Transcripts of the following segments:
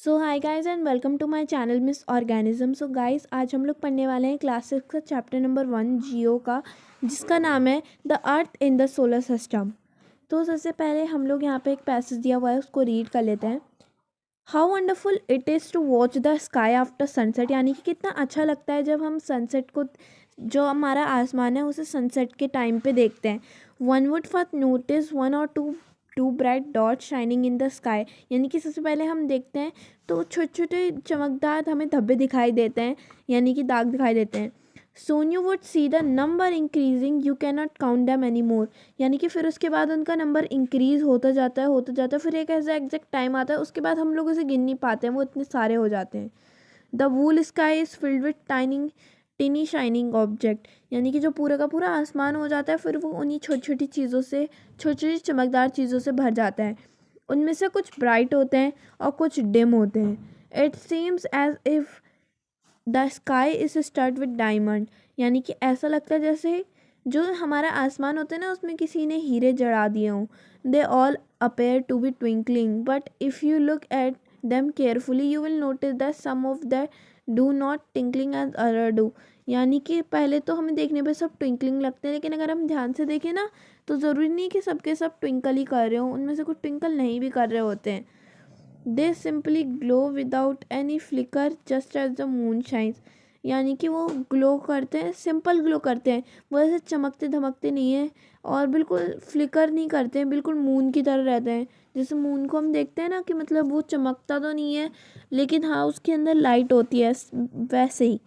So hi guys and welcome to my channel Miss Organism. So guys आज हम लोग पढ़ने वाले हैं क्लास 6 का चैप्टर नंबर 1 जियो का, जिसका नाम है the earth in the solar system. तो सबसे पहले हम लोग यहाँ पे एक पैसेज दिया हुआ है, उसको रीड कर लेते हैं। How wonderful it is to watch the sky after sunset, यानी कि कितना अच्छा लगता है जब हम सनसेट को, जो हमारा आसमान है उसे सनसेट के टाइम पे देखते हैं। One would first notice one और two bright dot shining in the sky, यानी कि सबसे पहले हम देखते हैं तो छोटे छोटे चमकदार हमें धब्बे दिखाई देते हैं, यानी कि दाग दिखाई देते हैं। Soon you would see the number increasing you can not count them any more, यानी कि फिर उसके बाद उनका नंबर इंक्रीज होता जाता है, फिर एक ऐसा एग्जैक्ट टाइम आता है उसके बाद हम लोग उसे गिन नहीं पाते हैं, वो इतने सारे हो जाते हैं। The wool sky is filled with टाइनिंग टिनी shining object, यानी कि जो पूरा का पूरा आसमान हो जाता है फिर वो उन्हीं छोटी छोटी चीज़ों से, छोटी छोटी चमकदार चीज़ों से भर जाता है। उनमें से कुछ ब्राइट होते हैं और कुछ डिम होते हैं। It seems as if the sky is stud with diamond, यानी कि ऐसा लगता है जैसे जो हमारा आसमान होता है ना उसमें किसी ने हीरे जड़ा दिए हों। They all appear to be twinkling but if you look at them carefully you will notice that some of the do not tinkling as other do, यानी कि पहले तो हमें देखने पे सब ट्विंकलिंग लगते हैं, लेकिन अगर हम ध्यान से देखें ना तो ज़रूरी नहीं कि सबके सब ट्विंकल ही कर रहे हो, उनमें से कुछ ट्विंकल नहीं भी कर रहे होते हैं। They simply glow without any flicker just as the moon shines, यानी कि वो ग्लो करते हैं, सिंपल ग्लो करते हैं, वो ऐसे चमकते धमकते नहीं हैं और बिल्कुल फ्लिकर नहीं करते हैं, बिल्कुल मून की तरह रहते हैं। जैसे मून को हम देखते हैं ना कि मतलब वो चमकता तो नहीं है लेकिन हाँ उसके अंदर लाइट होती है, वैसे ही।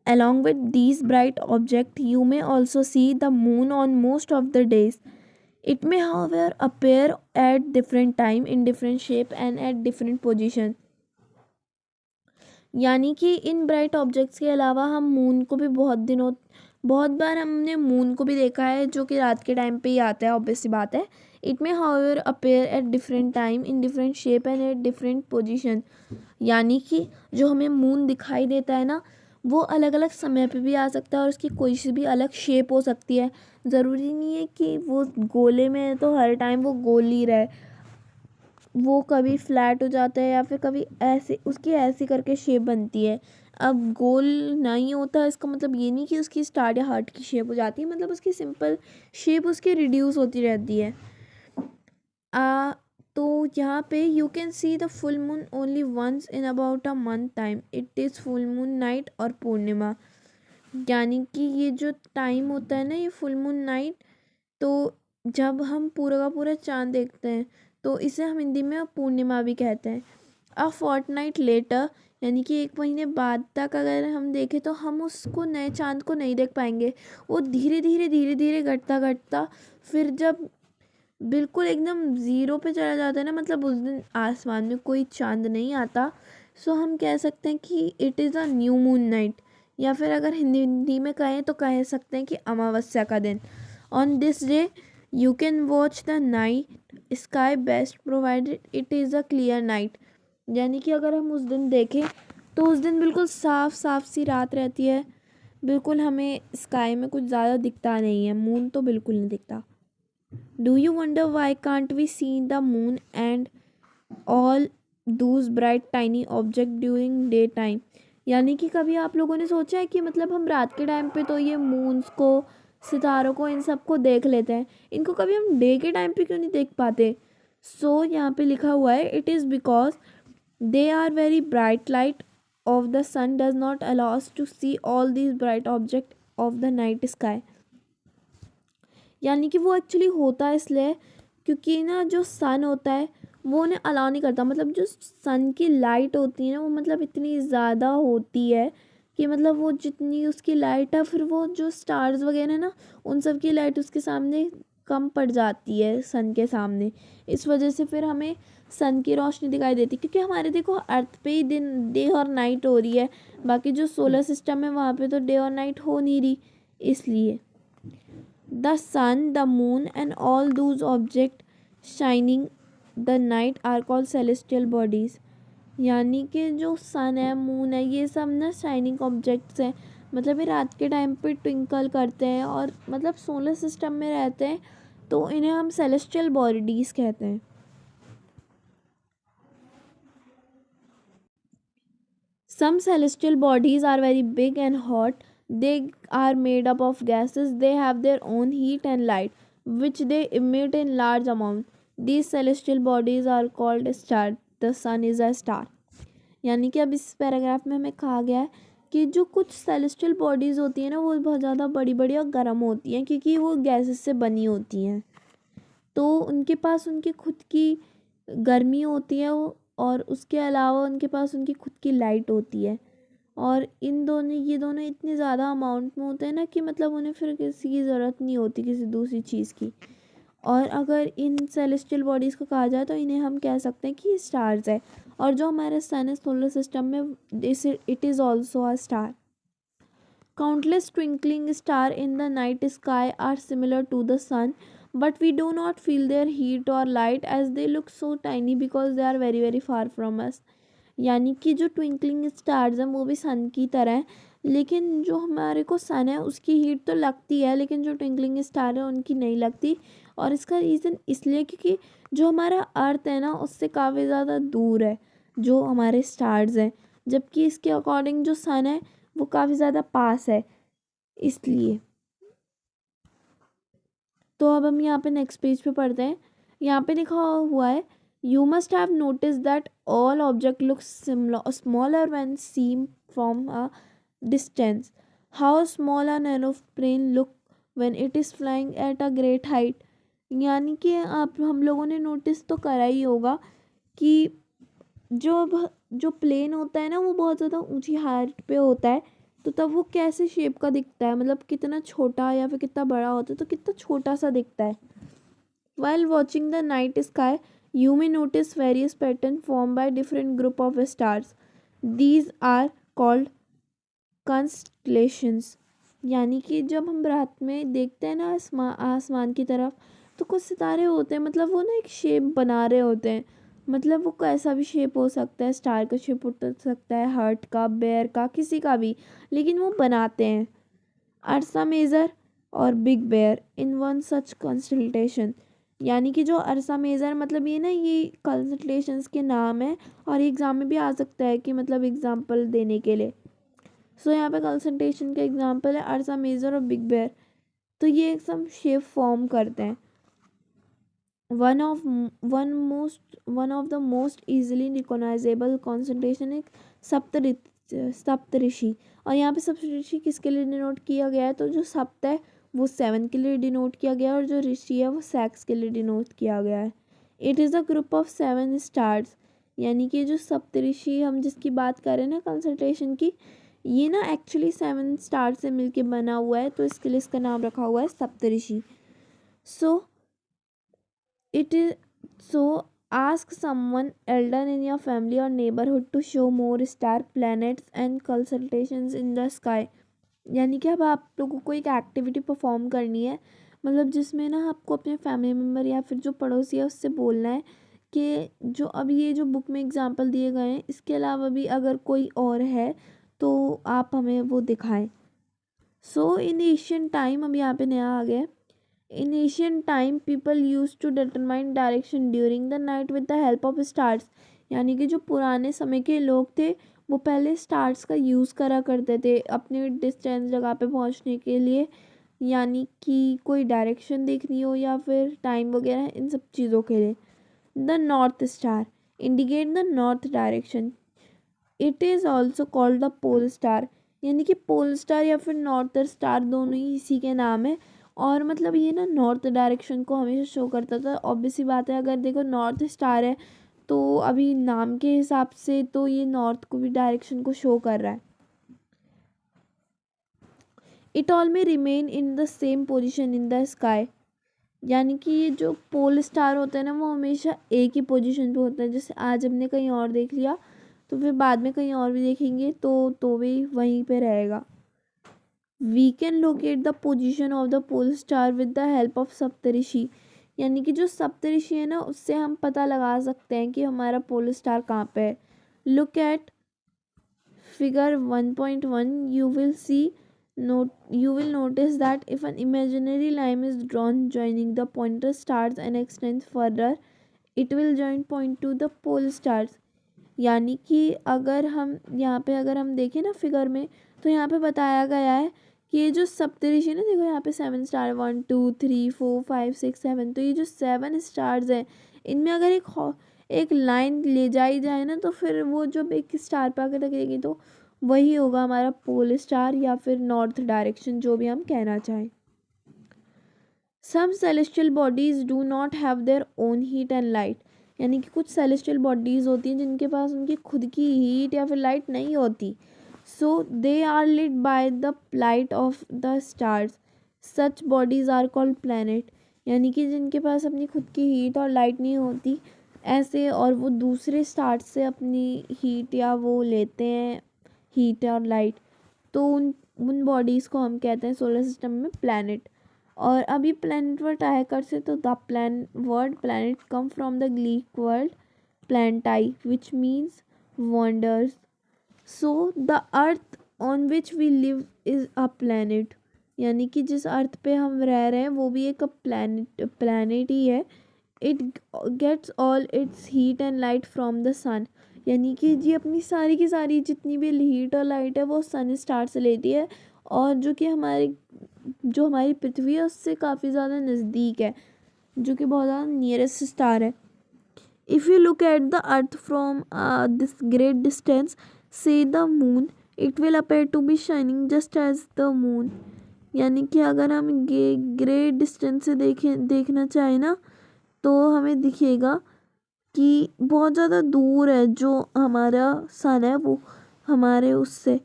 Along with these bright objects, you may also see the moon on most of the days. It may, however, appear at different time, in different shape and at different position. यानी कि इन bright objects के अलावा हम moon को भी बहुत बार हमने moon को भी देखा है, जो कि रात के टाइम पे ही आता है, ऑब्वियस सी बात है। It may however appear at different time in different shape and at different position, यानी कि जो हमें मून दिखाई देता है ना वो अलग अलग समय पे भी आ सकता है और उसकी कोई सी भी अलग शेप हो सकती है। ज़रूरी नहीं है कि वो गोले में है तो हर टाइम वो गोल ही रहे, वो कभी फ्लैट हो जाता है या फिर कभी ऐसे उसकी ऐसी करके शेप बनती है। अब गोल नहीं होता इसका मतलब ये नहीं कि उसकी स्टार या हार्ट की शेप हो जाती है, मतलब उसकी सिंपल शेप उसकी रिड्यूस होती रहती है। आ तो यहाँ पे you can see the full moon only once in about a month time, it is full moon night और पूर्णिमा, यानी कि ये जो टाइम होता है ना ये फुल मून नाइट, तो जब हम पूरा का पूरा चाँद देखते हैं तो इसे हम हिंदी में पूर्णिमा भी कहते हैं। अ फोर्टनाइट लेटर, यानी कि एक महीने बाद तक अगर हम देखें तो हम उसको नए चाँद को नहीं देख पाएंगे, वो धीरे धीरे घटता घटता फिर जब बिल्कुल एकदम ज़ीरो पे चला जाता है ना, मतलब उस दिन आसमान में कोई चाँद नहीं आता, सो हम कह सकते हैं कि it is a new moon night, या फिर अगर हिंदी में कहें तो कह सकते हैं कि अमावस्या का दिन। On this day you can watch the night sky best provided it is a clear night, यानी कि अगर हम उस दिन देखें तो उस दिन बिल्कुल साफ साफ सी रात रहती है, बिल्कुल हमें स्काई में कुछ ज़्यादा दिखता नहीं है, मून तो बिल्कुल नहीं दिखता। Do you wonder why can't we see the moon and all those bright tiny objects during daytime? यानी कि कभी आप लोगों ने सोचा है कि मतलब हम रात के टाइम पे तो ये मून्स को, सितारों को, इन सब को देख लेते हैं, इनको कभी हम डे के टाइम पे क्यों नहीं देख पाते? सो यहाँ पे लिखा हुआ है it is because they are very bright light of the sun does not allow us to see all these bright objects of the night sky, यानी कि वो एक्चुअली होता है इसलिए क्योंकि ना जो सन होता है वो उन्हें अलाउ नहीं करता, मतलब जो सन की लाइट होती है ना वो मतलब इतनी ज़्यादा होती है कि मतलब वो जितनी उसकी लाइट है फिर वो जो स्टार्स वगैरह ना उन सब की लाइट उसके सामने कम पड़ जाती है सन के सामने, इस वजह से फिर हमें सन की रोशनी दिखाई देती, क्योंकि हमारे देखो अर्थ पे ही दिन डे और नाइट हो रही है, बाकी जो सोलर सिस्टम है वहाँ पे तो डे और नाइट हो नहीं रही, इसलिए। The sun, the moon, and all those objects shining the night are called celestial bodies. यानी कि जो सन है, मून है, ये सब ना शाइनिंग ऑब्जेक्ट्स हैं, मतलब ये रात के टाइम पे ट्विंकल करते हैं और मतलब सोलर सिस्टम में रहते हैं, तो इन्हें हम सेलेस्टियल बॉडीज़ कहते हैं। Some celestial bodies are very big and hot. They are made up of gases. They have their own heat and light, which they emit in large amounts. These celestial bodies are called stars. The sun is a star. यानी कि अब इस paragraph में हमें कहा गया है कि जो कुछ सेलेस्टियल बॉडीज़ होती हैं ना वो बहुत ज़्यादा बड़ी बड़ी और गर्म होती हैं क्योंकि वो गैसेस से बनी होती हैं। तो उनके पास उनकी खुद की गर्मी होती है और उसके अलावा उनके पास उनकी खुद की लाइट होती है। और ये दोनों इतने ज़्यादा अमाउंट में होते हैं ना कि मतलब उन्हें फिर किसी की ज़रूरत नहीं होती किसी दूसरी चीज़ की। और अगर इन सेलेस्टियल बॉडीज़ को कहा जाए तो इन्हें हम कह सकते हैं कि स्टार्स है। और जो हमारे सन है सोलर सिस्टम में it is also a star. Countless twinkling stars in the night sky are similar to the sun, but we do not feel their heat or light as they look so tiny because they are very very far from us. यानी कि जो twinkling stars हैं वो भी सन की तरह हैं, लेकिन जो हमारे को सन है उसकी हीट तो लगती है लेकिन जो ट्विंकलिंग स्टार है उनकी नहीं लगती। और इसका रीज़न इसलिए क्योंकि जो हमारा अर्थ है ना उससे काफ़ी ज़्यादा दूर है जो हमारे स्टार्स हैं, जबकि इसके अकॉर्डिंग जो सन है वो काफ़ी ज़्यादा पास है इसलिए। तो अब हम यहाँ पे नेक्स्ट पेज पे पढ़ते हैं। यहाँ पे लिखा हुआ है you must have notice that all object look smaller when seen from a distance. How small an aeroplane look when it is flying at a great height. यानी कि आप हम लोगों ने नोटिस तो करा ही होगा कि जो प्लेन होता है ना वो बहुत ज़्यादा ऊंची हाइट पे होता है, तो तब वो कैसे शेप का दिखता है, मतलब कितना छोटा या फिर कितना बड़ा होता है तो कितना छोटा सा दिखता है। While watching the night sky you may notice various pattern form by different group of stars. These are called constellations. यानी कि जब हम रात में देखते हैं ना आसमान की तरफ तो कुछ सितारे होते हैं, मतलब वो ना एक शेप बना रहे होते हैं। मतलब वो कैसा भी शेप हो सकता है, स्टार का शेप हो सकता है, हार्ट का, बेयर का, किसी का भी, लेकिन वो बनाते हैं। अर्सा मेजर और big bear in one such constellation. यानी कि जो अर्सा मेजर मतलब ये ना ये कंसल्टेशंस के नाम है और एग्ज़ाम में भी आ सकता है कि मतलब एग्जाम्पल देने के लिए। सो यहाँ पे कंसंट्रेशन का एग्जांपल है अर्सा मेजर और बिग बेयर। तो ये एक सम शेप फॉर्म करते हैं। One of the most easily recognisable concentration एक सप्तऋषि। और यहाँ पे सप्तऋषि किसके लिए डिनोट किया गया है, तो जो सप्त है वो 7 के लिए डिनोट किया गया है और जो ऋषि है वो सेक्स के लिए डिनोट किया गया है। It is a group of 7 stars. यानी कि जो सप्तऋषि हम जिसकी बात कर रहे हैं ना कंसंट्रेशन की, ये ना एक्चुअली 7 स्टार से मिलके बना हुआ है, तो इसके लिए इसका नाम रखा हुआ है Saptarishi. So it is so ask someone elder in your family or neighbourhood to show more star planets and consultations in the sky. यानी कि अब आप लोगों को एक एक्टिविटी परफॉर्म करनी है, मतलब जिसमें ना आपको अपने फैमिली मेम्बर या फिर जो पड़ोसी है उससे बोलना है कि जो अभी ये जो बुक में एग्जांपल दिए गए हैं इसके अलावा भी अगर कोई और है तो आप हमें वो दिखाएं। सो इन एशियन टाइम, अब यहाँ पे नया आ गया है। In ancient time people used to determine direction during the night with the help of stars. यानी कि जो पुराने समय के लोग थे वो पहले स्टार्स का यूज़ करा करते थे अपने डिस्टेंस जगह पे पहुंचने के लिए, यानी कि कोई डायरेक्शन देखनी हो या फिर टाइम वगैरह इन सब चीज़ों के लिए। The north star indicate the north direction. It is also called the pole star. यानी कि पोल स्टार या फिर नॉर्थ स्टार दोनों ही इसी के नाम है। और मतलब ये ना नॉर्थ डायरेक्शन को हमेशा शो करता था। ऑब्वियस सी बात है, अगर देखो नॉर्थ स्टार है तो अभी नाम के हिसाब से तो ये नॉर्थ को भी डायरेक्शन को शो कर रहा है। इट ऑल में remain in the same position in the sky. यानी कि ये जो पोल स्टार होते हैं ना वो हमेशा एक ही पोजीशन पे होते हैं। जैसे आज हमने कहीं और देख लिया तो फिर बाद में कहीं और भी देखेंगे तो भी वहीं पे रहेगा। We can locate the position of the pole star with the help of Saptarishi. यानी कि जो सप्तऋषि है ना उससे हम पता लगा सकते हैं कि हमारा पोल स्टार कहाँ पे है। Look at figure 1.1. You will notice that if an imaginary line is drawn joining the pointer stars and extends further, it will join point to the pole stars. यानी कि अगर हम यहाँ पे अगर हम देखें ना फिगर में, तो यहाँ पे बताया गया है कि ये जो सप्तऋषि ना, देखो यहाँ पे 7 स्टार, 1 2 3 4 5 6 7, तो ये जो 7 स्टार्स हैं इनमें अगर एक लाइन ले जाई जाए ना, तो फिर वो जब एक स्टार पे आकर लगेगी तो वही होगा हमारा पोल स्टार या फिर नॉर्थ डायरेक्शन, जो भी हम कहना चाहें। Some celestial bodies do not have their own heat and light, यानी कि कुछ सेलेस्टियल बॉडीज होती हैं जिनके पास उनकी खुद की हीट या फिर लाइट नहीं होती। So they are lit by the light of the stars, such bodies are called planet, यानी कि जिनके पास अपनी खुद की हीट और लाइट नहीं होती ऐसे, और वो दूसरे स्टार्स से अपनी हीट या वो लेते हैं हीट और लाइट, तो उन बॉडीज़ को हम कहते हैं सोलर सिस्टम में प्लैनेट। और अभी प्लैनेट वर्ड आया कर से, तो the word planet come from the Greek word planetai which means wonders. So the earth on which we live is a planet, यानी कि जिस अर्थ पे हम रह रहे हैं वो भी एक प्लैनेट ही है। It gets all its heat and light from the sun, यानी कि जी अपनी सारी की सारी जितनी भी हीट और लाइट है वो सन स्टार से लेती है, और जो हमारी पृथ्वी है उससे काफ़ी ज़्यादा नज़दीक है, जो कि बहुत ज़्यादा नियरेस्ट स्टार है। If you look at the earth from this great distance, say the moon, it will appear to be shining just as the moon, यानी कि अगर हम ग्रेट डिस्टेंस से देखना चाहें ना, तो हमें दिखेगा कि बहुत ज़्यादा दूर है जो हमारा सन है वो हमारे उससे।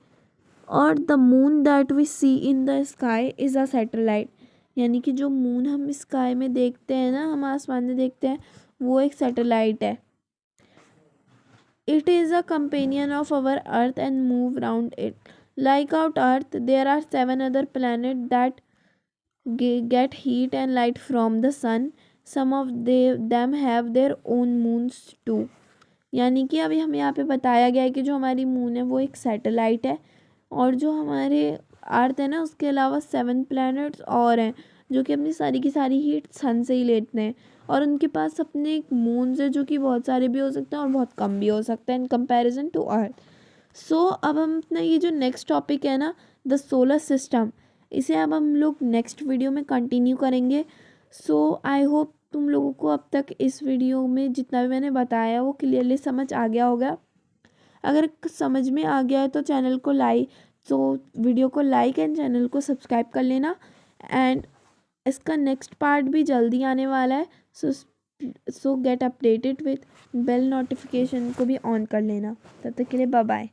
और the moon that we see in the sky is a satellite, यानी कि जो मून हम स्काई में देखते हैं ना, हम आसमान में देखते हैं, वो एक सैटेलाइट है। It is a companion of our earth and move round it. Like our earth there are 7 other planet that get heat and light from the sun. Some of them have their own moons too. यानी कि अभी हमें यहाँ पे बताया गया है कि जो हमारी मून है वो एक सैटेलाइट है, और जो हमारे अर्थ है ना उसके अलावा 7 प्लैनेट्स और हैं जो कि अपनी सारी की सारी हीट सन से ही लेते हैं, और उनके पास अपने एक मून्स है जो कि बहुत सारे भी हो सकते हैं और बहुत कम भी हो सकते हैं इन कंपैरिजन टू अर्थ। सो अब हम अपना ये जो नेक्स्ट टॉपिक है ना, द सोलर सिस्टम, इसे अब हम लोग नेक्स्ट वीडियो में कंटिन्यू करेंगे। सो आई होप तुम लोगों को अब तक इस वीडियो में जितना भी मैंने बताया वो क्लियरली समझ आ गया होगा। अगर समझ में आ गया है तो वीडियो को लाइक एंड चैनल को सब्सक्राइब कर लेना। एंड इसका नेक्स्ट पार्ट भी जल्दी आने वाला है, so get updated with bell notification को भी ऑन कर लेना। तब तक के लिए बाय बाय।